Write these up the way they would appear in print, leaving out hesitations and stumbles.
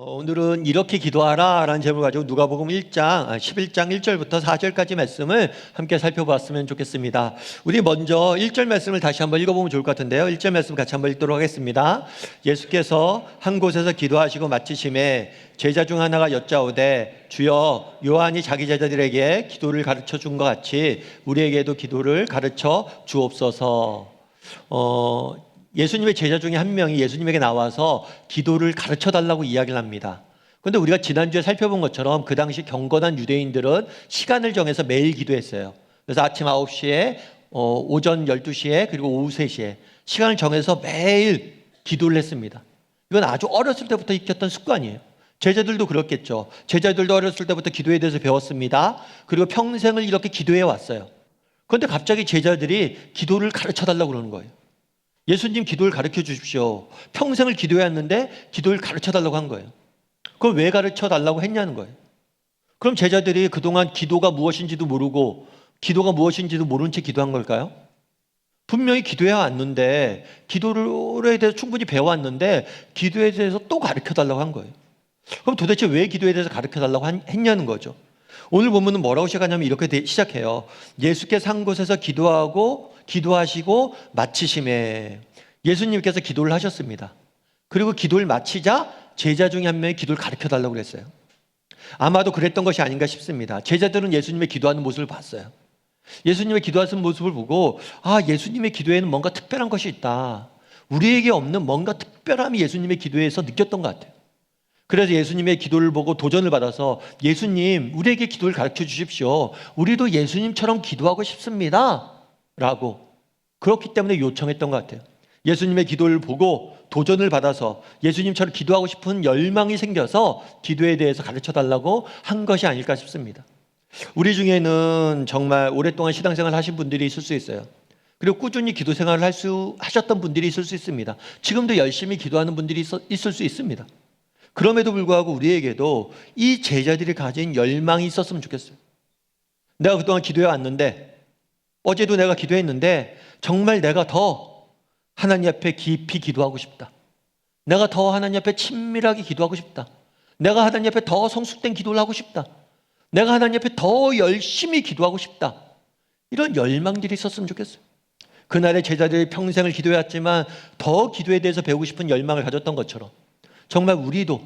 오늘은 이렇게 기도하라 라는 제목을 가지고 누가복음 11장 1절부터 4절까지 말씀을 함께 살펴보았으면 좋겠습니다. 우리 먼저 1절 말씀을 다시 한번 읽어보면 좋을 것 같은데요. 1절 말씀 같이 한번 읽도록 하겠습니다. 예수께서 한 곳에서 기도하시고 마치심에 제자 중 하나가 여짜오되 주여 요한이 자기 제자들에게 기도를 가르쳐 준 것 같이 우리에게도 기도를 가르쳐 주옵소서. 예수님의 제자 중에 한 명이 예수님에게 나와서 기도를 가르쳐 달라고 이야기를 합니다. 그런데 우리가 지난주에 살펴본 것처럼 그 당시 경건한 유대인들은 시간을 정해서 매일 기도했어요. 그래서 아침 9시에 오전 12시에 그리고 오후 3시에 시간을 정해서 매일 기도를 했습니다. 이건 아주 어렸을 때부터 익혔던 습관이에요. 제자들도 그렇겠죠. 제자들도 어렸을 때부터 기도에 대해서 배웠습니다. 그리고 평생을 이렇게 기도해 왔어요. 그런데 갑자기 제자들이 기도를 가르쳐 달라고 그러는 거예요. 예수님 기도를 가르쳐 주십시오. 평생을 기도해왔는데 기도를 가르쳐 달라고 한 거예요. 그럼 왜 가르쳐 달라고 했냐는 거예요. 그럼 제자들이 그동안 기도가 무엇인지도 모르고 기도가 무엇인지도 모른 채 기도한 걸까요? 분명히 기도해 왔는데 기도에 대해서 충분히 배워왔는데 기도에 대해서 또 가르쳐 달라고 한 거예요. 그럼 도대체 왜 기도에 대해서 가르쳐 달라고 했냐는 거죠. 오늘 본문은 뭐라고 시작하냐면 이렇게 시작해요. 예수께서 한 곳에서 기도하시고 마치심에 예수님께서 기도를 하셨습니다. 그리고 기도를 마치자 제자 중에 한 명이 기도를 가르쳐 달라고 그랬어요. 아마도 그랬던 것이 아닌가 싶습니다. 제자들은 예수님의 기도하는 모습을 봤어요. 예수님의 기도하는 모습을 보고 예수님의 기도에는 뭔가 특별한 것이 있다. 우리에게 없는 뭔가 특별함이 예수님의 기도에서 느꼈던 것 같아요. 그래서 예수님의 기도를 보고 도전을 받아서 예수님 우리에게 기도를 가르쳐 주십시오. 우리도 예수님처럼 기도하고 싶습니다 라고 그렇기 때문에 요청했던 것 같아요. 예수님의 기도를 보고 도전을 받아서 예수님처럼 기도하고 싶은 열망이 생겨서 기도에 대해서 가르쳐 달라고 한 것이 아닐까 싶습니다. 우리 중에는 정말 오랫동안 신앙생활을 하신 분들이 있을 수 있어요. 그리고 꾸준히 기도 생활을 하셨던 분들이 있을 수 있습니다. 지금도 열심히 기도하는 분들이 있을 수 있습니다. 그럼에도 불구하고 우리에게도 이 제자들이 가진 열망이 있었으면 좋겠어요. 내가 그동안 기도해 왔는데 어제도 내가 기도했는데 정말 내가 더 하나님 앞에 깊이 기도하고 싶다. 내가 더 하나님 앞에 친밀하게 기도하고 싶다. 내가 하나님 앞에 더 성숙된 기도를 하고 싶다. 내가 하나님 앞에 더 열심히 기도하고 싶다. 이런 열망들이 있었으면 좋겠어요. 그날의 제자들이 평생을 기도해왔지만 더 기도에 대해서 배우고 싶은 열망을 가졌던 것처럼 정말 우리도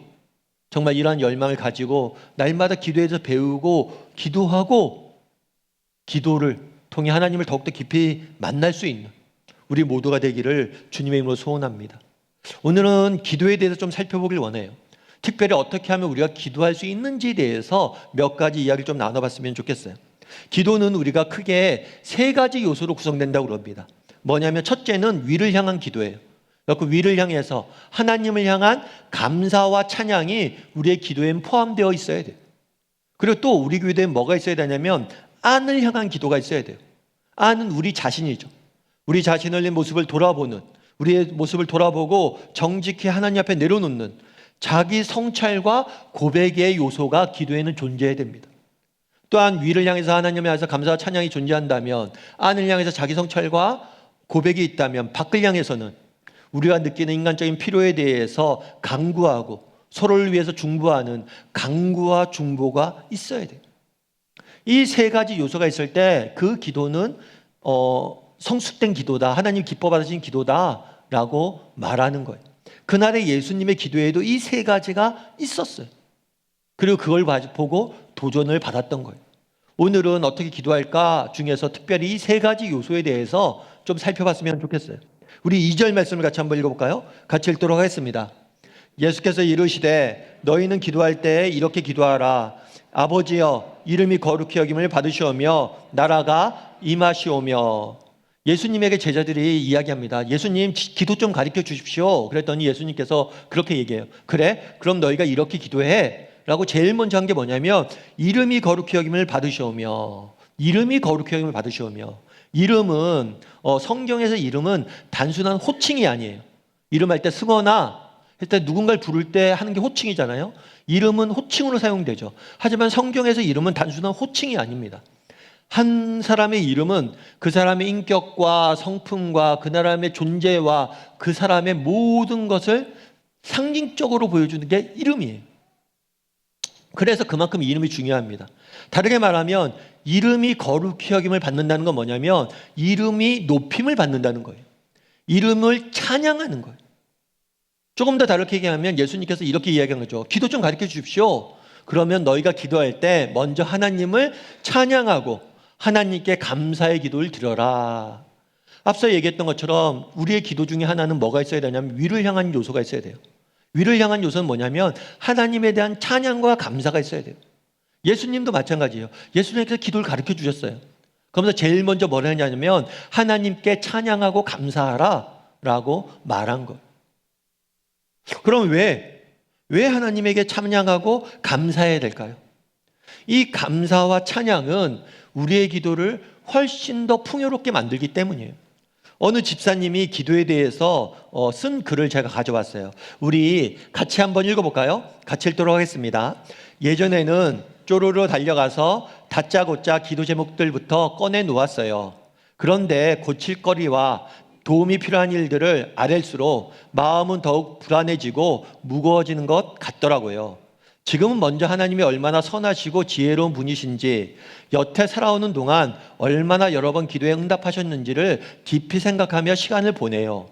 정말 이러한 열망을 가지고 날마다 기도에 대해서 배우고 기도하고 기도를 통해 하나님을 더욱더 깊이 만날 수 있는 우리 모두가 되기를 주님의 이름으로 소원합니다. 오늘은 기도에 대해서 좀 살펴보길 원해요. 특별히 어떻게 하면 우리가 기도할 수 있는지에 대해서 몇 가지 이야기를 좀 나눠봤으면 좋겠어요. 기도는 우리가 크게 3가지 요소로 구성된다고 그럽니다. 뭐냐면 첫째는 위를 향한 기도예요. 그 위를 향해서 하나님을 향한 감사와 찬양이 우리의 기도에 포함되어 있어야 돼요. 그리고 또 우리 기도에 뭐가 있어야 되냐면 안을 향한 기도가 있어야 돼요. 안은 우리 자신이죠. 우리 자신의 모습을 돌아보는, 우리의 모습을 돌아보고 정직히 하나님 앞에 내려놓는 자기 성찰과 고백의 요소가 기도에는 존재해야 됩니다. 또한 위를 향해서 하나님을 향해서 감사와 찬양이 존재한다면 안을 향해서 자기 성찰과 고백이 있다면 밖을 향해서는 우리가 느끼는 인간적인 필요에 대해서 간구하고 서로를 위해서 중보하는 간구와 중보가 있어야 돼요. 이 3가지 요소가 있을 때 그 기도는 성숙된 기도다, 하나님 기뻐 받으신 기도다라고 말하는 거예요. 그날의 예수님의 기도에도 이 3가지가 있었어요. 그리고 그걸 보고 도전을 받았던 거예요. 오늘은 어떻게 기도할까 중에서 특별히 이 3가지 요소에 대해서 좀 살펴봤으면 좋겠어요. 우리 2절 말씀을 같이 한번 읽어볼까요? 같이 읽도록 하겠습니다. 예수께서 이르시되 너희는 기도할 때 이렇게 기도하라. 아버지여 이름이 거룩히 여김을 받으시오며 나라가 임하시오며. 예수님에게 제자들이 이야기합니다. 예수님 기도 좀 가르쳐 주십시오. 그랬더니 예수님께서 그렇게 얘기해요. 그래? 그럼 너희가 이렇게 기도해 라고 제일 먼저 한 게 뭐냐면 이름이 거룩히 여김을 받으시오며. 이름이 거룩히 여김을 받으시오며. 이름은 성경에서 이름은 단순한 호칭이 아니에요. 이름할 때 쓰거나 할 때 누군가를 부를 때 하는 게 호칭이잖아요. 이름은 호칭으로 사용되죠. 하지만 성경에서 이름은 단순한 호칭이 아닙니다. 한 사람의 이름은 그 사람의 인격과 성품과 그 사람의 존재와 그 사람의 모든 것을 상징적으로 보여주는 게 이름이에요. 그래서 그만큼 이름이 중요합니다. 다르게 말하면 이름이 거룩히 여김을 받는다는 건 뭐냐면 이름이 높임을 받는다는 거예요. 이름을 찬양하는 거예요. 조금 더 다르게 얘기하면 예수님께서 이렇게 이야기한 거죠. 기도 좀 가르쳐 주십시오. 그러면 너희가 기도할 때 먼저 하나님을 찬양하고 하나님께 감사의 기도를 드려라. 앞서 얘기했던 것처럼 우리의 기도 중에 하나는 뭐가 있어야 되냐면 위를 향한 요소가 있어야 돼요. 위를 향한 요소는 뭐냐면 하나님에 대한 찬양과 감사가 있어야 돼요. 예수님도 마찬가지예요. 예수님께서 기도를 가르쳐 주셨어요. 그러면서 제일 먼저 뭐라 했냐면 하나님께 찬양하고 감사하라 라고 말한 거예요. 그럼 왜 하나님에게 찬양하고 감사해야 될까요? 이 감사와 찬양은 우리의 기도를 훨씬 더 풍요롭게 만들기 때문이에요. 어느 집사님이 기도에 대해서 쓴 글을 제가 가져왔어요. 우리 같이 한번 읽어볼까요? 같이 읽도록 하겠습니다. 예전에는 쪼르르 달려가서 다짜고짜 기도 제목들부터 꺼내 놓았어요. 그런데 고칠거리와 도움이 필요한 일들을 아랠수록 마음은 더욱 불안해지고 무거워지는 것 같더라고요. 지금은 먼저 하나님이 얼마나 선하시고 지혜로운 분이신지 여태 살아오는 동안 얼마나 여러 번 기도에 응답하셨는지를 깊이 생각하며 시간을 보내요.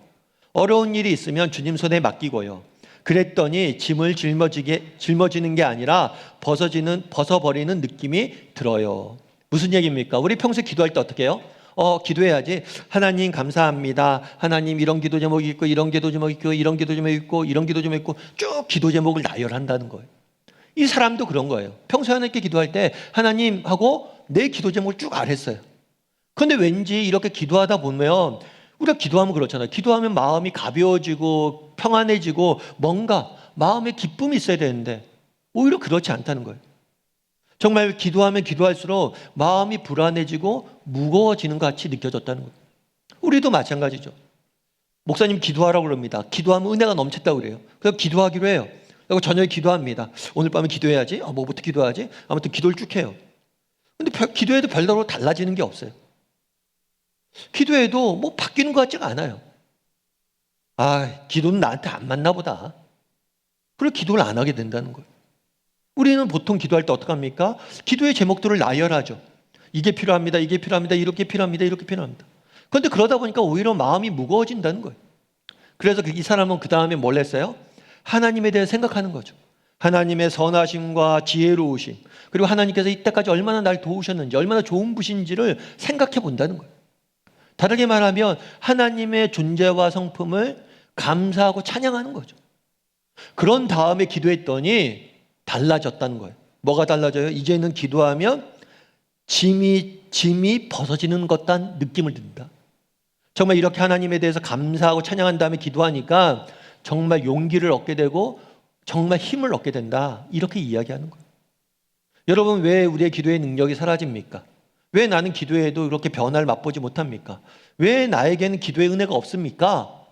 어려운 일이 있으면 주님 손에 맡기고요. 그랬더니 짐을 짊어지는 게 아니라 벗어버리는 느낌이 들어요. 무슨 얘기입니까? 우리 평소에 기도할 때 어떻게 해요? 기도해야지. 하나님 감사합니다. 하나님 이런 기도 제목이 있고 이런 기도 제목이 있고 이런 기도 제목이 있고 이런 기도 제목이 있고 쭉 기도 제목을 나열한다는 거예요. 이 사람도 그런 거예요. 평소에 하나님께 기도할 때 하나님 하고 내 기도 제목을 쭉 알았어요. 그런데 왠지 이렇게 기도하다 보면 우리가 기도하면 그렇잖아요. 기도하면 마음이 가벼워지고 평안해지고 뭔가 마음에 기쁨이 있어야 되는데 오히려 그렇지 않다는 거예요. 정말 기도하면 기도할수록 마음이 불안해지고 무거워지는 것 같이 느껴졌다는 거예요. 우리도 마찬가지죠. 목사님 기도하라고 그럽니다. 기도하면 은혜가 넘쳤다고 그래요. 그래서 기도하기로 해요. 그리고 저녁에 기도합니다. 오늘 밤에 기도해야지. 뭐부터 기도하지? 아무튼 기도를 쭉 해요. 근데 기도해도 별다로 달라지는 게 없어요. 기도해도 뭐 바뀌는 것 같지가 않아요. 기도는 나한테 안 맞나 보다. 그래서 기도를 안 하게 된다는 거예요. 우리는 보통 기도할 때 어떡합니까? 기도의 제목들을 나열하죠. 이게 필요합니다. 이게 필요합니다. 이렇게 필요합니다. 이렇게 필요합니다. 그런데 그러다 보니까 오히려 마음이 무거워진다는 거예요. 그래서 이 사람은 그 다음에 뭘 했어요? 하나님에 대해 생각하는 거죠. 하나님의 선하심과 지혜로우심, 그리고 하나님께서 이때까지 얼마나 날 도우셨는지, 얼마나 좋은 분인지를 생각해 본다는 거예요. 다르게 말하면 하나님의 존재와 성품을 감사하고 찬양하는 거죠. 그런 다음에 기도했더니 달라졌다는 거예요. 뭐가 달라져요? 이제는 기도하면 짐이 벗어지는 것 같다는 느낌을 든다. 정말 이렇게 하나님에 대해서 감사하고 찬양한 다음에 기도하니까 정말 용기를 얻게 되고 정말 힘을 얻게 된다. 이렇게 이야기하는 거예요. 여러분, 왜 우리의 기도의 능력이 사라집니까? 왜 나는 기도해도 이렇게 변화를 맛보지 못합니까? 왜 나에게는 기도의 은혜가 없습니까?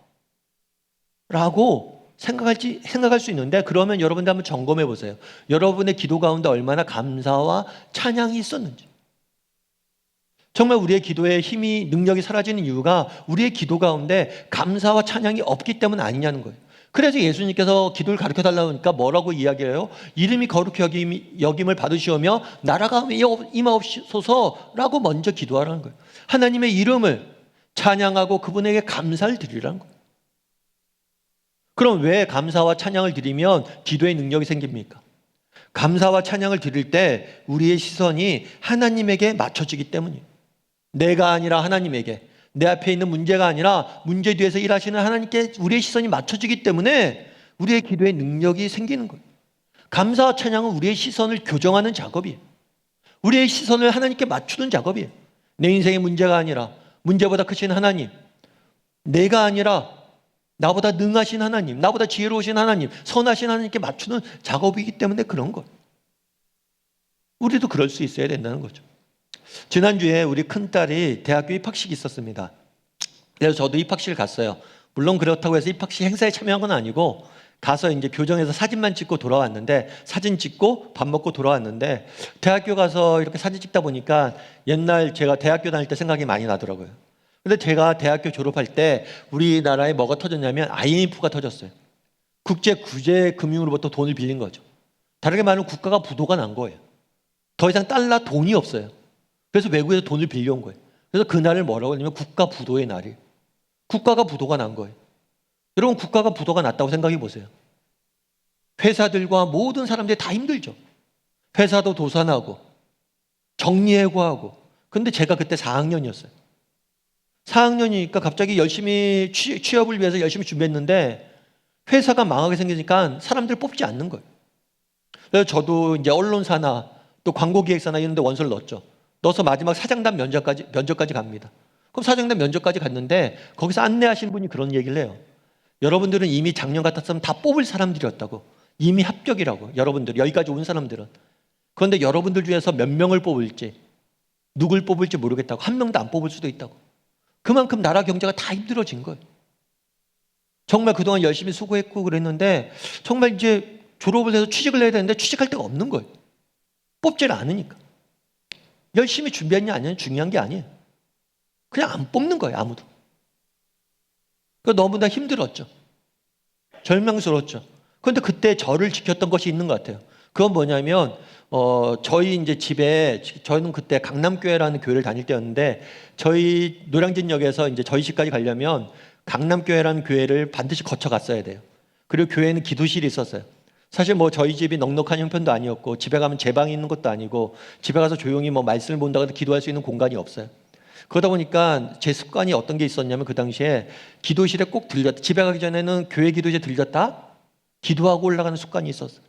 라고 생각할 수 있는데, 그러면 여러분들 한번 점검해 보세요. 여러분의 기도 가운데 얼마나 감사와 찬양이 있었는지. 정말 우리의 기도의 힘이, 능력이 사라지는 이유가 우리의 기도 가운데 감사와 찬양이 없기 때문 아니냐는 거예요. 그래서 예수님께서 기도를 가르쳐 달라고 하니까 뭐라고 이야기해요? 이름이 거룩히 여김을 받으시오며 나라가 임하옵소서라고 먼저 기도하라는 거예요. 하나님의 이름을 찬양하고 그분에게 감사를 드리라는 거예요. 그럼 왜 감사와 찬양을 드리면 기도의 능력이 생깁니까? 감사와 찬양을 드릴 때 우리의 시선이 하나님에게 맞춰지기 때문이에요. 내가 아니라 하나님에게, 내 앞에 있는 문제가 아니라 문제 뒤에서 일하시는 하나님께 우리의 시선이 맞춰지기 때문에 우리의 기도의 능력이 생기는 거예요. 감사와 찬양은 우리의 시선을 교정하는 작업이에요. 우리의 시선을 하나님께 맞추는 작업이에요. 내 인생의 문제가 아니라 문제보다 크신 하나님, 내가 아니라 나보다 능하신 하나님, 나보다 지혜로우신 하나님, 선하신 하나님께 맞추는 작업이기 때문에 그런 거예요. 우리도 그럴 수 있어야 된다는 거죠. 지난주에 우리 큰딸이 대학교 입학식이 있었습니다. 그래서 저도 입학식을 갔어요. 물론 그렇다고 해서 입학식 행사에 참여한 건 아니고 가서 이제 교정에서 사진만 찍고 돌아왔는데, 사진 찍고 밥 먹고 돌아왔는데, 대학교 가서 이렇게 사진 찍다 보니까 옛날 제가 대학교 다닐 때 생각이 많이 나더라고요. 근데 제가 대학교 졸업할 때 우리나라에 뭐가 터졌냐면 IMF가 터졌어요. 국제 구제 금융으로부터 돈을 빌린 거죠. 다르게 말하면 국가가 부도가 난 거예요. 더 이상 달러 돈이 없어요. 그래서 외국에서 돈을 빌려온 거예요. 그래서 그날을 뭐라고 하냐면 국가 부도의 날이에요. 국가가 부도가 난 거예요. 여러분, 국가가 부도가 났다고 생각해 보세요. 회사들과 모든 사람들이 다 힘들죠. 회사도 도산하고 정리해고하고. 근데 제가 그때 4학년이었어요. 4학년이니까 갑자기 열심히 취업을 위해서 열심히 준비했는데 회사가 망하게 생기니까 사람들 뽑지 않는 거예요. 그래서 저도 이제 언론사나 또 광고기획사나 이런 데 원서를 넣었죠. 넣어서 마지막 사장단 면접까지 갑니다. 그럼 사장단 면접까지 갔는데 거기서 안내하신 분이 그런 얘기를 해요. 여러분들은 이미 작년 같았으면 다 뽑을 사람들이었다고. 이미 합격이라고. 여러분들 여기까지 온 사람들은. 그런데 여러분들 중에서 몇 명을 뽑을지, 누굴 뽑을지 모르겠다고. 한 명도 안 뽑을 수도 있다고. 그만큼 나라 경제가 다 힘들어진 거예요. 정말 그동안 열심히 수고했고 그랬는데 정말 이제 졸업을 해서 취직을 해야 되는데 취직할 데가 없는 거예요. 뽑지를 않으니까. 열심히 준비했냐 아니냐 중요한 게 아니에요. 그냥 안 뽑는 거예요, 아무도. 너무나 힘들었죠. 절망스러웠죠. 그런데 그때 저를 지켰던 것이 있는 것 같아요. 그건 뭐냐면 저희 이제 집에, 저는 그때 강남교회라는 교회를 다닐 때였는데 저희 노량진역에서 이제 저희 집까지 가려면 강남교회라는 교회를 반드시 거쳐 갔어야 돼요. 그리고 교회는 기도실이 있었어요. 사실 뭐 저희 집이 넉넉한 형편도 아니었고 집에 가면 제 방이 있는 것도 아니고 집에 가서 조용히 뭐 말씀을 본다고 해도 기도할 수 있는 공간이 없어요. 그러다 보니까 제 습관이 어떤 게 있었냐면 그 당시에 기도실에 꼭 들렸다. 집에 가기 전에는 교회 기도실에 들렸다 기도하고 올라가는 습관이 있었어요.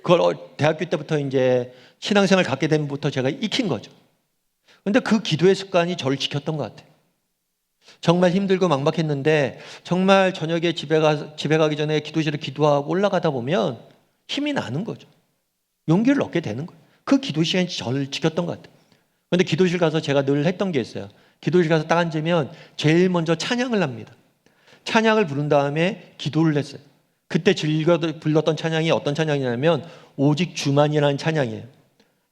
그걸 대학교 때부터 이제 신앙생활 갖게 되면부터 제가 익힌 거죠. 근데 그 기도의 습관이 저를 지켰던 것 같아요. 정말 힘들고 막막했는데 정말 저녁에 집에 가기 전에 기도실에 기도하고 올라가다 보면 힘이 나는 거죠. 용기를 얻게 되는 거예요. 그 기도 시간이 저를 지켰던 것 같아요. 그런데 기도실 가서 제가 늘 했던 게 있어요. 기도실 가서 딱 앉으면 제일 먼저 찬양을 합니다. 찬양을 부른 다음에 기도를 했어요. 그때 즐겨 불렀던 찬양이 어떤 찬양이냐면 오직 주만이라는 찬양이에요.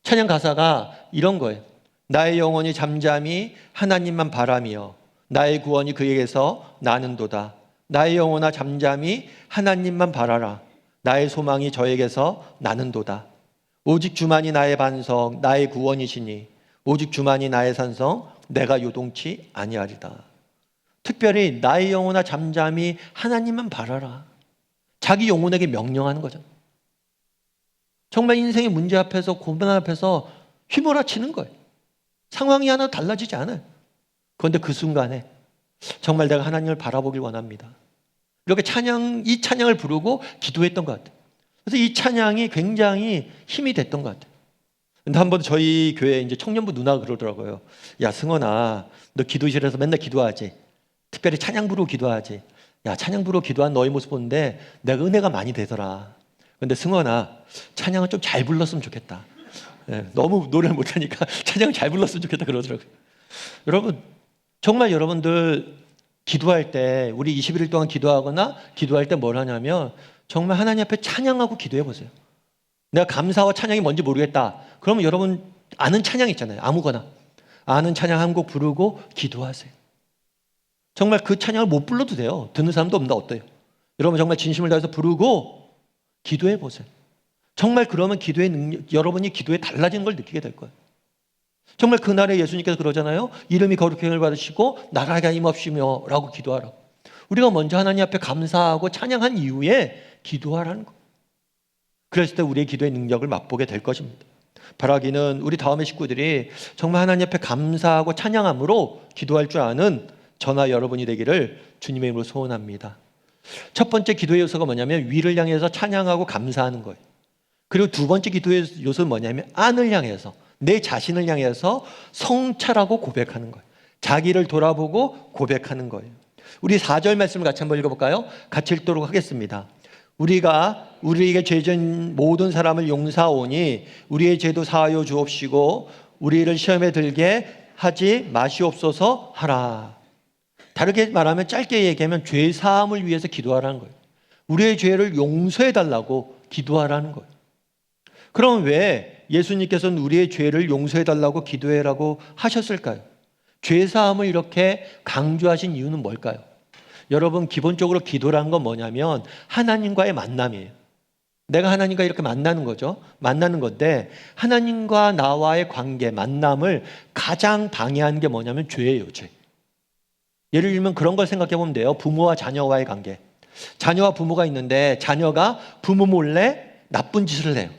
찬양 가사가 이런 거예요. 나의 영혼이 잠잠히 하나님만 바라며 나의 구원이 그에게서 나는도다. 나의 영혼아 잠잠히 하나님만 바라라. 나의 소망이 저에게서 나는도다. 오직 주만이 나의 반석 나의 구원이시니 오직 주만이 나의 산성 내가 요동치 아니하리다. 특별히 나의 영혼아 잠잠히 하나님만 바라라. 자기 영혼에게 명령하는 거죠. 정말 인생의 문제 앞에서 고난 앞에서 휘몰아치는 거예요. 상황이 하나 달라지지 않아요. 그런데 그 순간에 정말 내가 하나님을 바라보길 원합니다. 이렇게 이 찬양을 부르고 기도했던 것 같아요. 그래서 이 찬양이 굉장히 힘이 됐던 것 같아요. 근데 한 번 저희 교회 이제 청년부 누나가 그러더라고요. 야, 승원아, 너 기도실에서 맨날 기도하지. 특별히 찬양 부르고 기도하지. 야, 찬양 부르고 기도한 너의 모습 보는데 내가 은혜가 많이 되더라. 근데 승원아, 찬양을 좀 잘 불렀으면 좋겠다. 네, 너무 노래를 못하니까 찬양을 잘 불렀으면 좋겠다 그러더라고요. 여러분, 정말 여러분들 기도할 때 우리 21일 동안 기도하거나 기도할 때 뭘 하냐면 정말 하나님 앞에 찬양하고 기도해 보세요. 내가 감사와 찬양이 뭔지 모르겠다. 그러면 여러분 아는 찬양 있잖아요. 아무거나. 아는 찬양 한 곡 부르고 기도하세요. 정말 그 찬양을 못 불러도 돼요. 듣는 사람도 없는데 어때요? 여러분 정말 진심을 다해서 부르고 기도해 보세요. 정말 그러면 기도의 능력, 여러분이 기도에 달라지는 걸 느끼게 될 거예요. 정말 그날에 예수님께서 그러잖아요. 이름이 거룩히 행을 받으시고 나라가 임없이며 라고 기도하라고. 우리가 먼저 하나님 앞에 감사하고 찬양한 이후에 기도하라는 거. 그랬을 때 우리의 기도의 능력을 맛보게 될 것입니다. 바라기는 우리 다음의 식구들이 정말 하나님 앞에 감사하고 찬양함으로 기도할 줄 아는 저나 여러분이 되기를 주님의 이름으로 소원합니다. 첫 번째 기도의 요소가 뭐냐면 위를 향해서 찬양하고 감사하는 거예요. 그리고 두 번째 기도의 요소는 뭐냐면 안을 향해서 내 자신을 향해서 성찰하고 고백하는 거예요. 자기를 돌아보고 고백하는 거예요. 우리 4절 말씀을 같이 한번 읽어볼까요? 같이 읽도록 하겠습니다. 우리가 우리에게 죄진 모든 사람을 용사오니 우리의 죄도 사하여 주옵시고 우리를 시험에 들게 하지 마시옵소서 하라. 다르게 말하면 짧게 얘기하면 죄 사함을 위해서 기도하라는 거예요. 우리의 죄를 용서해 달라고 기도하라는 거예요. 그럼 왜 예수님께서는 우리의 죄를 용서해 달라고 기도해라고 하셨을까요? 죄 사함을 이렇게 강조하신 이유는 뭘까요? 여러분, 기본적으로 기도라는 건 뭐냐면 하나님과의 만남이에요. 내가 하나님과 이렇게 만나는 거죠. 만나는 건데, 하나님과 나와의 관계, 만남을 가장 방해하는 게 뭐냐면 죄예요, 죄. 예를 들면 그런 걸 생각해 보면 돼요. 부모와 자녀와의 관계. 자녀와 부모가 있는데 자녀가 부모 몰래 나쁜 짓을 해요.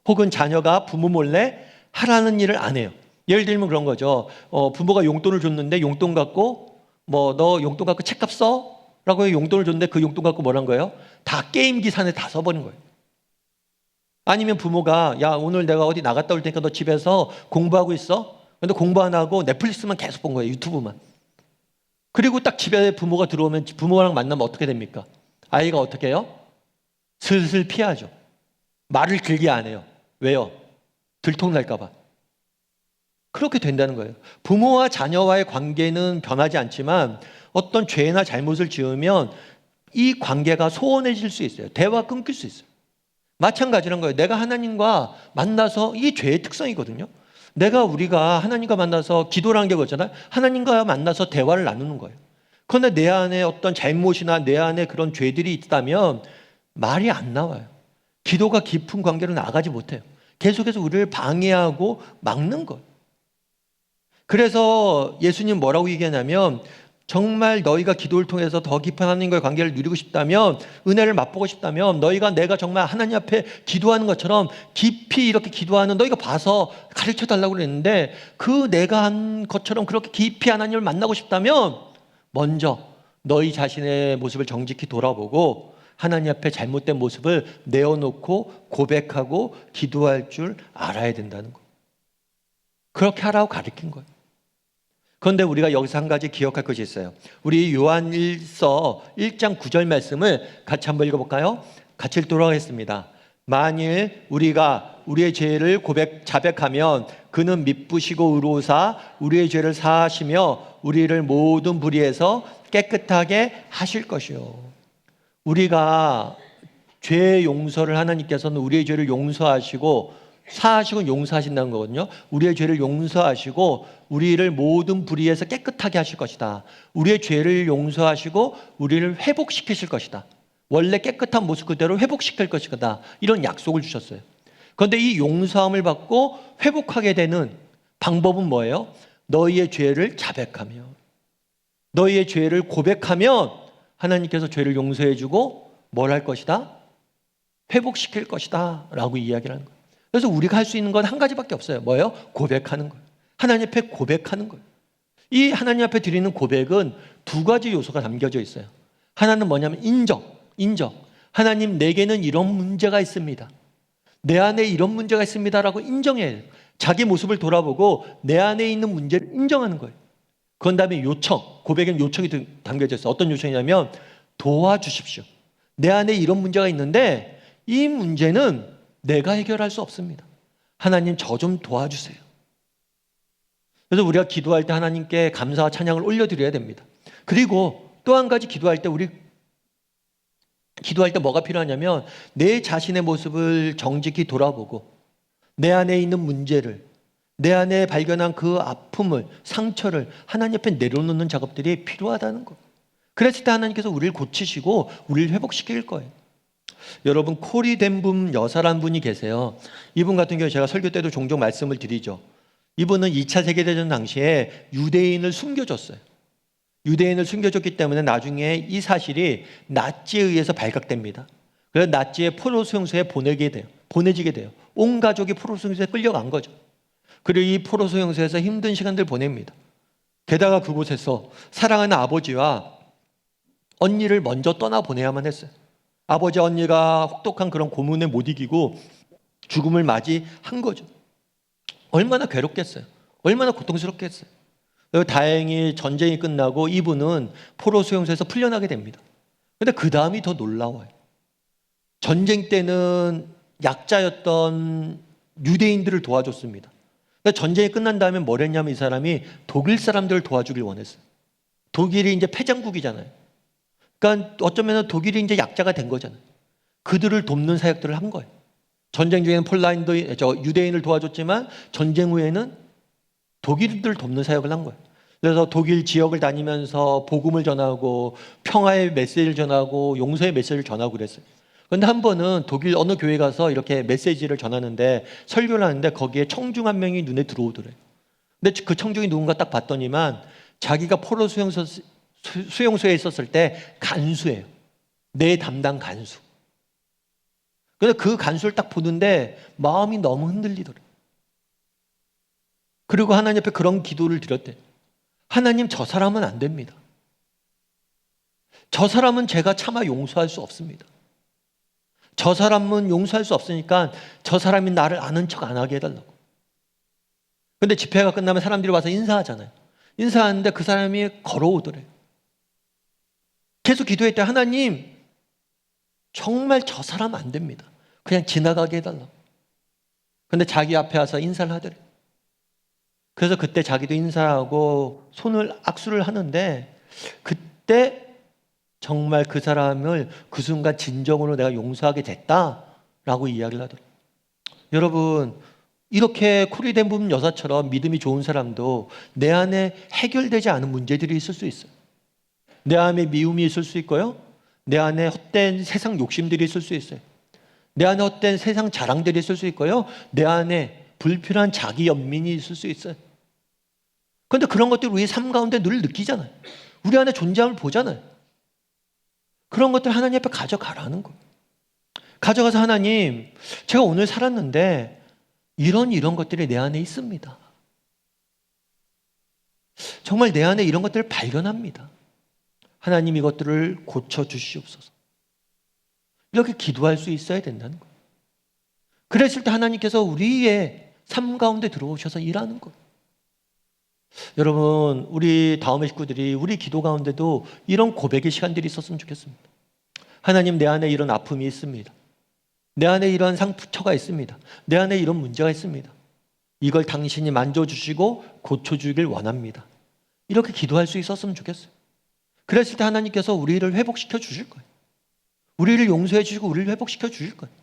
혹은 자녀가 부모 몰래 하라는 일을 안 해요. 예를 들면 그런 거죠. 부모가 용돈을 줬는데 용돈 갖고 너 용돈 갖고 책값 써? 라고 용돈을 줬는데 그 용돈 갖고 뭐란 거예요? 다 게임 기산에 다 써버린 거예요. 아니면 부모가 야, 오늘 내가 어디 나갔다 올 테니까 너 집에서 공부하고 있어? 근데 공부 안 하고 넷플릭스만 계속 본 거예요. 유튜브만. 그리고 딱 집에 부모가 들어오면 부모랑 만나면 어떻게 됩니까? 아이가 어떻게 해요? 슬슬 피하죠. 말을 길게 안 해요. 왜요? 들통날까 봐. 그렇게 된다는 거예요. 부모와 자녀와의 관계는 변하지 않지만 어떤 죄나 잘못을 지으면 이 관계가 소원해질 수 있어요. 대화가 끊길 수 있어요. 마찬가지란 거예요. 내가 하나님과 만나서, 이게 죄의 특성이거든요. 우리가 하나님과 만나서 기도라는 게 그렇잖아요. 하나님과 만나서 대화를 나누는 거예요. 그런데 내 안에 어떤 잘못이나 내 안에 그런 죄들이 있다면 말이 안 나와요. 기도가 깊은 관계로 나가지 못해요. 계속해서 우리를 방해하고 막는 거예요. 그래서 예수님 뭐라고 얘기하냐면, 정말 너희가 기도를 통해서 더 깊은 하나님과의 관계를 누리고 싶다면, 은혜를 맛보고 싶다면, 내가 정말 하나님 앞에 기도하는 것처럼 깊이 이렇게 기도하는, 너희가 봐서 가르쳐 달라고 그랬는데, 그 내가 한 것처럼 그렇게 깊이 하나님을 만나고 싶다면 먼저 너희 자신의 모습을 정직히 돌아보고 하나님 앞에 잘못된 모습을 내어놓고 고백하고 기도할 줄 알아야 된다는 거예요. 그렇게 하라고 가르친 거예요. 그런데 우리가 여기서 한 가지 기억할 것이 있어요. 우리 요한일서 1장 9절 말씀을 같이 한번 읽어볼까요? 같이 읽도록 하겠습니다. 만일 우리가 우리의 죄를 자백하면 그는 미쁘시고 의로우사 우리의 죄를 사하시며 우리를 모든 불의에서 깨끗하게 하실 것이요. 우리가 죄 용서를, 하나님께서는 우리의 죄를 용서하시고 사하시고 용서하신다는 거거든요. 우리의 죄를 용서하시고 우리를 모든 불의에서 깨끗하게 하실 것이다. 우리의 죄를 용서하시고 우리를 회복시키실 것이다. 원래 깨끗한 모습 그대로 회복시킬 것이다. 이런 약속을 주셨어요. 그런데 이 용서함을 받고 회복하게 되는 방법은 뭐예요? 너희의 죄를 자백하며, 너희의 죄를 고백하면 하나님께서 죄를 용서해 주고 뭘 할 것이다? 회복시킬 것이다 라고 이야기를 하는 거예요. 그래서 우리가 할 수 있는 건 한 가지밖에 없어요. 뭐예요? 고백하는 거예요. 하나님 앞에 고백하는 거예요. 이 하나님 앞에 드리는 고백은 두 가지 요소가 담겨져 있어요. 하나는 뭐냐면 인정. 하나님, 내게는 이런 문제가 있습니다. 내 안에 이런 문제가 있습니다라고 인정해요. 자기 모습을 돌아보고 내 안에 있는 문제를 인정하는 거예요. 그런 다음에 요청, 고백에는 요청이 담겨져 있어요. 어떤 요청이냐면 도와주십시오. 내 안에 이런 문제가 있는데 이 문제는 내가 해결할 수 없습니다. 하나님, 저 좀 도와주세요. 그래서 우리가 기도할 때 하나님께 감사와 찬양을 올려드려야 됩니다. 그리고 또 한 가지 기도할 때 뭐가 필요하냐면 내 자신의 모습을 정직히 돌아보고 내 안에 있는 문제를, 내 안에 발견한 그 아픔을, 상처를 하나님 앞에 내려놓는 작업들이 필요하다는 거. 그랬을 때 하나님께서 우리를 고치시고 우리를 회복시킬 거예요. 여러분, 코리 덴붐 여사라는 분이 계세요. 이분 같은 경우 제가 설교 때도 종종 말씀을 드리죠. 이분은 2차 세계대전 당시에 유대인을 숨겨줬어요. 유대인을 숨겨줬기 때문에 나중에 이 사실이 나치에 의해서 발각됩니다. 그래서 나치의 포로 수용소에 보내지게 돼요. 온 가족이 포로 수용소에 끌려간 거죠. 그리고 이 포로 수용소에서 힘든 시간들 보냅니다. 게다가 그곳에서 사랑하는 아버지와 언니를 먼저 떠나보내야만 했어요. 아버지, 언니가 혹독한 그런 고문에 못 이기고 죽음을 맞이한 거죠. 얼마나 괴롭겠어요. 얼마나 고통스럽겠어요. 다행히 전쟁이 끝나고 이분은 포로 수용소에서 풀려나게 됩니다. 그런데 그 다음이 더 놀라워요. 전쟁 때는 약자였던 유대인들을 도와줬습니다. 그러니까 전쟁이 끝난 다음에 뭘 했냐면 이 사람이 독일 사람들을 도와주길 원했어요. 독일이 이제 패장국이잖아요. 그러니까 어쩌면 독일이 이제 약자가 된 거잖아요. 그들을 돕는 사역들을 한 거예요. 전쟁 중에는 유대인을 도와줬지만 전쟁 후에는 독일인들을 돕는 사역을 한 거예요. 그래서 독일 지역을 다니면서 복음을 전하고 평화의 메시지를 전하고 용서의 메시지를 전하고 그랬어요. 그런데 한 번은 독일 어느 교회 가서 이렇게 메시지를 전하는데 설교를 하는데 거기에 청중 한 명이 눈에 들어오더래요. 근데 그 청중이 누군가 딱 봤더니만 자기가 포로 수용소에 있었을 때 간수예요. 내 담당 간수. 그래서 그 간수를 딱 보는데 마음이 너무 흔들리더래요. 그리고 하나님 앞에 그런 기도를 드렸대요. 하나님, 저 사람은 안 됩니다. 저 사람은 제가 차마 용서할 수 없습니다. 저 사람은 용서할 수 없으니까 저 사람이 나를 아는 척 안 하게 해달라고. 근데 집회가 끝나면 사람들이 와서 인사하잖아요. 인사하는데 그 사람이 걸어오더래요. 계속 기도했대. 하나님, 정말 저 사람 안 됩니다. 그냥 지나가게 해달라고. 근데 자기 앞에 와서 인사를 하더래요. 그래서 그때 자기도 인사하고 손을 악수를 하는데 그때 정말 그 사람을 그 순간 진정으로 내가 용서하게 됐다라고 이야기를 하더래요. 여러분, 이렇게 코리덴 부분 여사처럼 믿음이 좋은 사람도 내 안에 해결되지 않은 문제들이 있을 수 있어요. 내 안에 미움이 있을 수 있고요. 내 안에 헛된 세상 욕심들이 있을 수 있어요. 내 안에 헛된 세상 자랑들이 있을 수 있고요. 내 안에 불필요한 자기 연민이 있을 수 있어요. 그런데 그런 것들을 우리 삶 가운데 늘 느끼잖아요. 우리 안에 존재함을 보잖아요. 그런 것들 하나님 앞에 가져가라는 거예요. 가져가서 하나님, 제가 오늘 살았는데 이런 것들이 내 안에 있습니다. 정말 내 안에 이런 것들을 발견합니다. 하나님, 이것들을 고쳐주시옵소서. 이렇게 기도할 수 있어야 된다는 거예요. 그랬을 때 하나님께서 우리의 삶 가운데 들어오셔서 일하는 거예요. 여러분, 우리 다음의 식구들이 우리 기도 가운데도 이런 고백의 시간들이 있었으면 좋겠습니다. 하나님, 내 안에 이런 아픔이 있습니다. 내 안에 이런 상처가 있습니다. 내 안에 이런 문제가 있습니다. 이걸 당신이 만져주시고 고쳐주길 원합니다. 이렇게 기도할 수 있었으면 좋겠어요. 그랬을 때 하나님께서 우리를 회복시켜 주실 거예요. 우리를 용서해 주시고 우리를 회복시켜 주실 거예요.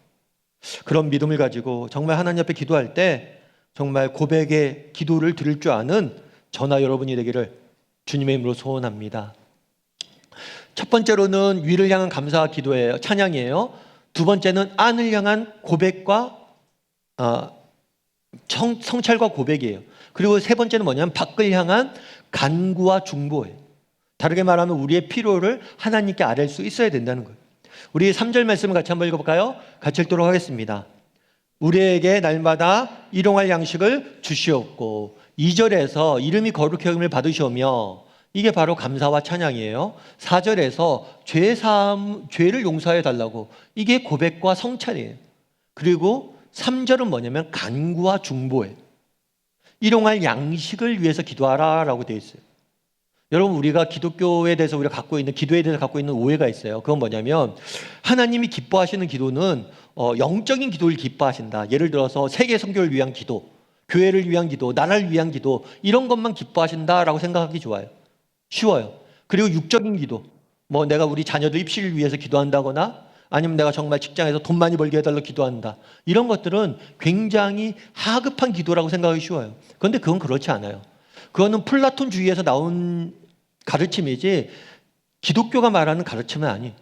그런 믿음을 가지고 정말 하나님 앞에 기도할 때 정말 고백의 기도를 드릴 줄 아는 저나 여러분이 되기를 주님의 이름으로 소원합니다. 첫 번째로는 위를 향한 감사와 기도예요. 찬양이에요. 두 번째는 안을 향한 고백과 성찰과 고백이에요. 그리고 세 번째는 뭐냐면 밖을 향한 간구와 중보예요. 다르게 말하면 우리의 필요를 하나님께 아뢰 수 있어야 된다는 거예요. 우리 3절 말씀을 같이 한번 읽어볼까요? 같이 읽도록 하겠습니다. 우리에게 날마다 일용할 양식을 주시옵고, 2절에서 이름이 거룩히 여김을 받으시오며, 이게 바로 감사와 찬양이에요. 4절에서 죄를 용서해 달라고, 이게 고백과 성찰이에요. 그리고 3절은 뭐냐면 간구와 중보예요. 일용할 양식을 위해서 기도하라라고 되어 있어요. 여러분, 우리가 기독교에 대해서 우리가 갖고 있는, 기도에 대해서 갖고 있는 오해가 있어요. 그건 뭐냐면 하나님이 기뻐하시는 기도는 영적인 기도를 기뻐하신다. 예를 들어서 세계 선교를 위한 기도, 교회를 위한 기도, 나라를 위한 기도, 이런 것만 기뻐하신다라고 생각하기 쉬워요. 그리고 육적인 기도, 뭐 내가 우리 자녀들 입시를 위해서 기도한다거나 아니면 내가 정말 직장에서 돈 많이 벌게 해달라고 기도한다. 이런 것들은 굉장히 하급한 기도라고 생각하기 쉬워요. 그런데 그건 그렇지 않아요. 그거는 플라톤주의에서 나온 가르침이지 기독교가 말하는 가르침은 아니에요.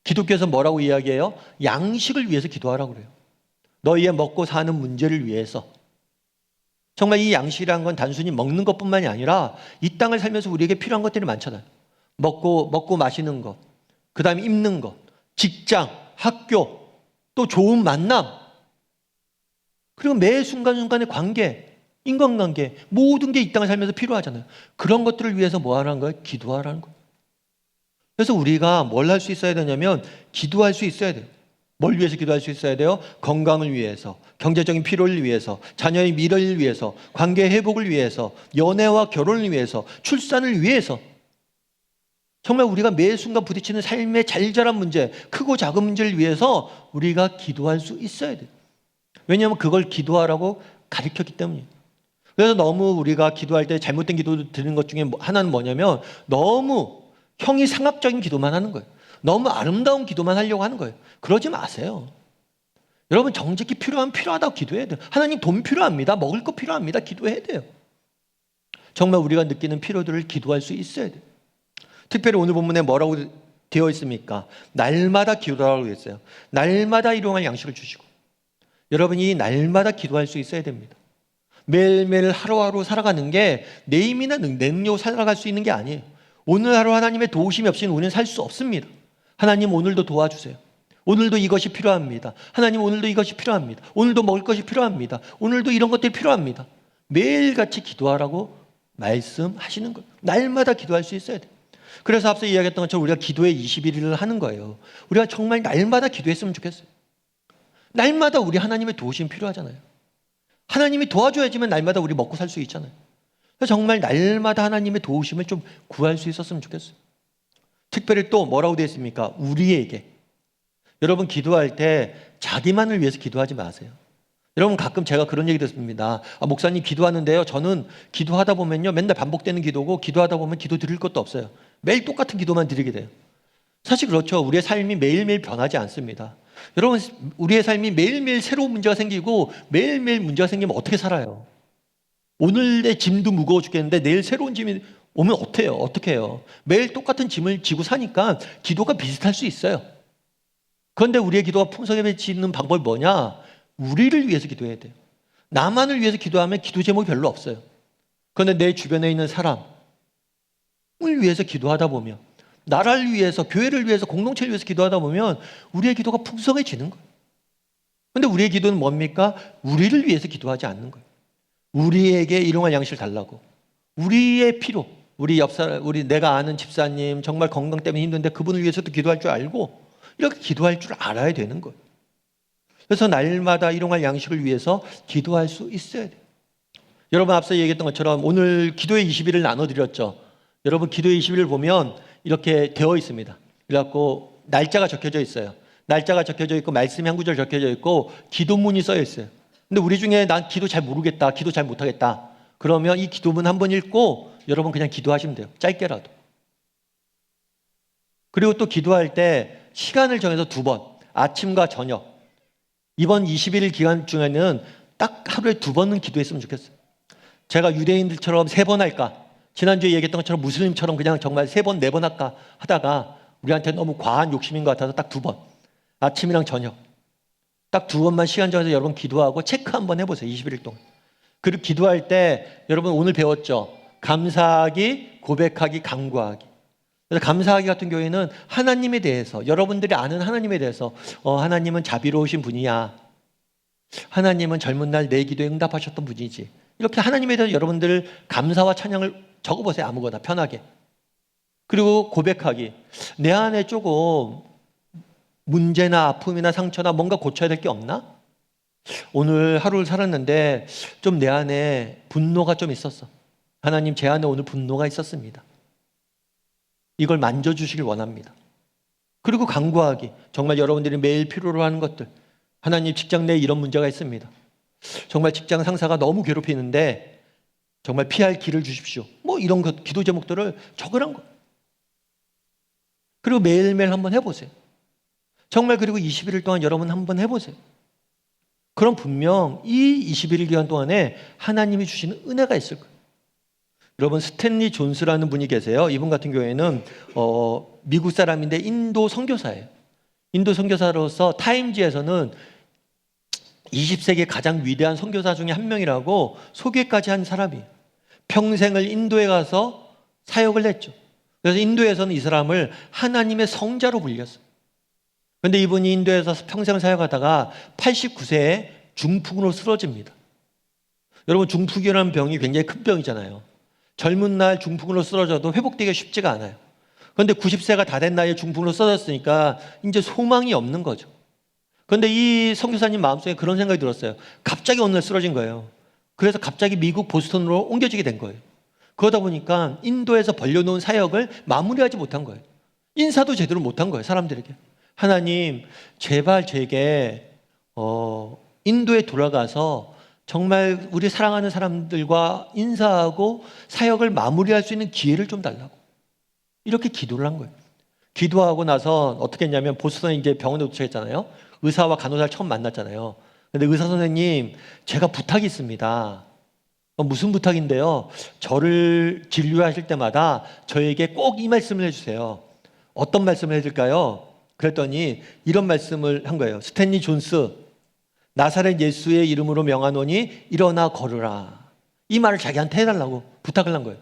기독교에서 뭐라고 이야기해요? 양식을 위해서 기도하라고 그래요. 너희의 먹고 사는 문제를 위해서. 정말 이 양식이라는 건 단순히 먹는 것뿐만이 아니라 이 땅을 살면서 우리에게 필요한 것들이 많잖아요. 먹고 마시는 것, 그 다음에 입는 것, 직장, 학교, 또 좋은 만남, 그리고 매 순간순간의 관계, 인간관계, 모든 게 이 땅을 살면서 필요하잖아요. 그런 것들을 위해서 뭐 하라는 거예요? 기도하라는 거예요. 그래서 우리가 뭘 할 수 있어야 되냐면 기도할 수 있어야 돼요. 뭘 위해서 기도할 수 있어야 돼요? 건강을 위해서, 경제적인 필요를 위해서, 자녀의 미래를 위해서, 관계 회복을 위해서, 연애와 결혼을 위해서, 출산을 위해서. 정말 우리가 매 순간 부딪히는 삶의 잘잘한 문제, 크고 작은 문제를 위해서 우리가 기도할 수 있어야 돼요. 왜냐하면 그걸 기도하라고 가르쳤기 때문이에요. 그래서 너무 우리가 기도할 때 잘못된 기도 드리는 것 중에 하나는 뭐냐면 너무 형이상학적인 기도만 하는 거예요. 너무 아름다운 기도만 하려고 하는 거예요. 그러지 마세요. 여러분, 정직히 필요하면 필요하다고 기도해야 돼요. 하나님, 돈 필요합니다. 먹을 거 필요합니다. 기도해야 돼요. 정말 우리가 느끼는 필요들을 기도할 수 있어야 돼요. 특별히 오늘 본문에 뭐라고 되어 있습니까? 날마다 기도하라고 했어요. 날마다 일용할 양식을 주시고. 여러분이 날마다 기도할 수 있어야 됩니다. 매일매일 하루하루 살아가는 게 내 힘이나 능력으로 살아갈 수 있는 게 아니에요. 오늘 하루 하나님의 도우심이 없이는 우리는 살 수 없습니다. 하나님 오늘도 도와주세요. 오늘도 이것이 필요합니다. 하나님 오늘도 이것이 필요합니다. 오늘도 먹을 것이 필요합니다. 오늘도 이런 것들이 필요합니다. 매일같이 기도하라고 말씀하시는 거예요. 날마다 기도할 수 있어야 돼요. 그래서 앞서 이야기했던 것처럼 우리가 기도의 21일을 하는 거예요. 우리가 정말 날마다 기도했으면 좋겠어요. 날마다 우리 하나님의 도우심이 필요하잖아요. 하나님이 도와줘야지만 날마다 우리 먹고 살 수 있잖아요. 그래서 정말 날마다 하나님의 도우심을 좀 구할 수 있었으면 좋겠어요. 특별히 또 뭐라고 되어 있습니까? 우리에게. 여러분 기도할 때 자기만을 위해서 기도하지 마세요. 여러분 가끔 제가 그런 얘기 듣습니다. 목사님 기도하는데요. 저는 기도하다 보면요. 맨날 반복되는 기도고 기도하다 보면 기도 드릴 것도 없어요. 매일 똑같은 기도만 드리게 돼요. 사실 그렇죠. 우리의 삶이 매일매일 변하지 않습니다. 여러분 우리의 삶이 매일매일 새로운 문제가 생기고 매일매일 문제가 생기면 어떻게 살아요? 오늘의 짐도 무거워 죽겠는데 내일 새로운 짐이 오면 어떻게 해요? 매일 똑같은 짐을 지고 사니까 기도가 비슷할 수 있어요. 그런데 우리의 기도가 풍성해지는 방법이 뭐냐? 우리를 위해서 기도해야 돼요. 나만을 위해서 기도하면 기도 제목이 별로 없어요. 그런데 내 주변에 있는 사람을 위해서 기도하다 보면, 나라를 위해서, 교회를 위해서, 공동체를 위해서 기도하다 보면 우리의 기도가 풍성해지는 거예요. 그런데 우리의 기도는 뭡니까? 우리를 위해서 기도하지 않는 거예요. 우리에게 일용할 양식을 달라고. 우리의 필요, 우리 옆사람, 내가 아는 집사님 정말 건강 때문에 힘든데 그분을 위해서도 기도할 줄 알고 이렇게 기도할 줄 알아야 되는 거예요. 그래서 날마다 일용할 양식을 위해서 기도할 수 있어야 돼요. 여러분 앞서 얘기했던 것처럼 오늘 기도의 20일을 나눠드렸죠. 여러분 기도의 20일을 보면 이렇게 되어 있습니다. 그래갖고 날짜가 적혀져 있어요. 날짜가 적혀져 있고 말씀이 한 구절 적혀져 있고 기도문이 써 있어요. 근데 우리 중에 난 기도 잘 모르겠다, 기도 잘 못하겠다, 그러면 이 기도문 한번 읽고 여러분 그냥 기도하시면 돼요. 짧게라도. 그리고 또 기도할 때 시간을 정해서 2번, 아침과 저녁. 이번 21일 기간 중에는 딱 하루에 2번은 기도했으면 좋겠어요. 제가 유대인들처럼 3번 할까? 지난주에 얘기했던 것처럼 무슬림처럼 그냥 정말 3번, 4번 할까 하다가 우리한테 너무 과한 욕심인 것 같아서 딱 2번. 아침이랑 저녁. 딱 2번만 시간 정해서 여러분 기도하고 체크 한번 해보세요. 21일 동안. 그리고 기도할 때 여러분 오늘 배웠죠. 감사하기, 고백하기, 간구하기. 그래서 감사하기 같은 경우에는 하나님에 대해서, 여러분들이 아는 하나님에 대해서 하나님은 자비로우신 분이야. 하나님은 젊은 날 내 기도에 응답하셨던 분이지. 이렇게 하나님에 대해서 여러분들 감사와 찬양을 적어보세요. 아무거나 편하게. 그리고 고백하기. 내 안에 조금 문제나 아픔이나 상처나 뭔가 고쳐야 될 게 없나? 오늘 하루를 살았는데 좀 내 안에 분노가 좀 있었어. 하나님 제 안에 오늘 분노가 있었습니다. 이걸 만져주시길 원합니다. 그리고 간구하기. 정말 여러분들이 매일 필요로 하는 것들. 하나님 직장 내에 이런 문제가 있습니다. 정말 직장 상사가 너무 괴롭히는데 정말 피할 길을 주십시오. 뭐 이런 기도 제목들을 적으란 거예요. 그리고 매일매일 한번 해보세요. 정말 그리고 21일 동안 여러분 한번 해보세요. 그럼 분명 이 21일 기간 동안에 하나님이 주시는 은혜가 있을 거예요. 여러분 스탠리 존스라는 분이 계세요. 이분 같은 경우에는 미국 사람인데 인도 선교사예요. 인도 선교사로서 타임지에서는 20세기 가장 위대한 선교사 중에 한 명이라고 소개까지 한 사람이에요. 평생을 인도에 가서 사역을 했죠. 그래서 인도에서는 이 사람을 하나님의 성자로 불렸어요. 그런데 이분이 인도에서 평생을 사역하다가 89세에 중풍으로 쓰러집니다. 여러분 중풍이라는 병이 굉장히 큰 병이잖아요. 젊은 날 중풍으로 쓰러져도 회복되기가 쉽지가 않아요. 그런데 90세가 다 된 나이에 중풍으로 쓰러졌으니까 이제 소망이 없는 거죠. 그런데 이 선교사님 마음속에 그런 생각이 들었어요. 갑자기 어느 날 쓰러진 거예요. 그래서 갑자기 미국 보스턴으로 옮겨지게 된 거예요. 그러다 보니까 인도에서 벌려놓은 사역을 마무리하지 못한 거예요. 인사도 제대로 못한 거예요. 사람들에게. 하나님 제발 제게 인도에 돌아가서 정말 우리 사랑하는 사람들과 인사하고 사역을 마무리할 수 있는 기회를 좀 달라고. 이렇게 기도를 한 거예요. 기도하고 나서 어떻게 했냐면 보스턴에 이제 병원에 도착했잖아요. 의사와 간호사를 처음 만났잖아요. 근데 의사 선생님 제가 부탁이 있습니다. 무슨 부탁인데요. 저를 진료하실 때마다 저에게 꼭 이 말씀을 해주세요. 어떤 말씀을 해줄까요? 그랬더니 이런 말씀을 한 거예요. 스탠리 존스, 나사렛 예수의 이름으로 명하노니 일어나 걸으라. 이 말을 자기한테 해달라고 부탁을 한 거예요.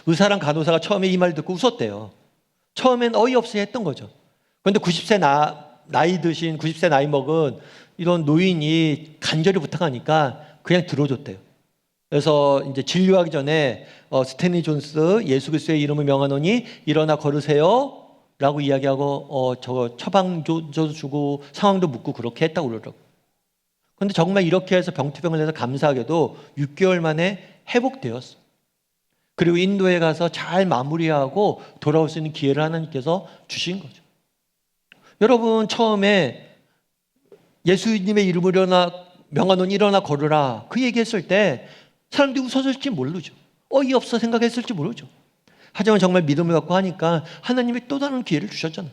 의사랑 간호사가 처음에 이 말 듣고 웃었대요. 처음엔 어이없이 했던 거죠. 그런데 90세 나이 드신 90세 나이 먹은 이런 노인이 간절히 부탁하니까 그냥 들어줬대요. 그래서 이제 진료하기 전에 스탠리 존스 예수 그리스도의 이름을 명하노니 일어나 걸으세요 라고 이야기하고 저 처방도 주고 상황도 묻고 그렇게 했다고 그러더라고요. 그런데 정말 이렇게 해서 병투병을 해서 감사하게도 6개월 만에 회복되었어요. 그리고 인도에 가서 잘 마무리하고 돌아올 수 있는 기회를 하나님께서 주신 거죠. 여러분, 처음에 예수님의 이름으로 명하노니 일어나 걸으라 그 얘기했을 때 사람들이 웃어줄지 모르죠. 어이없어 생각했을지 모르죠. 하지만 정말 믿음을 갖고 하니까 하나님이 또 다른 기회를 주셨잖아요.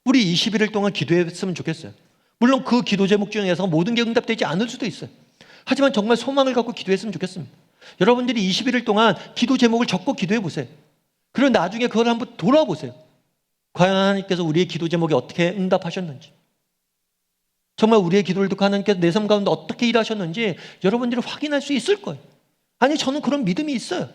우리 21일 동안 기도했으면 좋겠어요. 물론 그 기도 제목 중에서 모든 게 응답되지 않을 수도 있어요. 하지만 정말 소망을 갖고 기도했으면 좋겠습니다. 여러분들이 21일 동안 기도 제목을 적고 기도해 보세요. 그리고 나중에 그걸 한번 돌아보세요. 과연 하나님께서 우리의 기도 제목에 어떻게 응답하셨는지, 정말 우리의 기도를 듣고 하나님께서 내 삶 가운데 어떻게 일하셨는지 여러분들이 확인할 수 있을 거예요. 아니, 저는 그런 믿음이 있어요.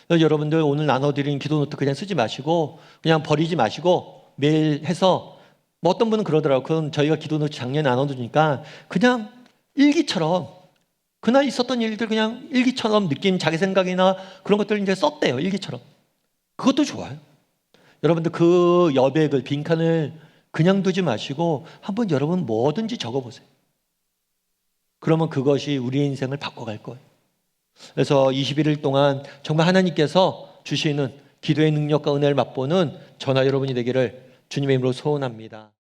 여러분들 오늘 나눠드린 기도 노트 그냥 쓰지 마시고 그냥 버리지 마시고 매일 해서, 뭐 어떤 분은 그러더라고요. 그건 저희가 기도 노트 작년에 나눠주니까 그냥 일기처럼 그날 있었던 일들 그냥 일기처럼 느낀 자기 생각이나 그런 것들을 이제 썼대요. 일기처럼. 그것도 좋아요. 여러분들 그 여백을, 빈칸을 그냥 두지 마시고 한번 여러분 뭐든지 적어보세요. 그러면 그것이 우리의 인생을 바꿔갈 거예요. 그래서 21일 동안 정말 하나님께서 주시는 기도의 능력과 은혜를 맛보는 저나 여러분이 되기를 주님의 이름으로 소원합니다.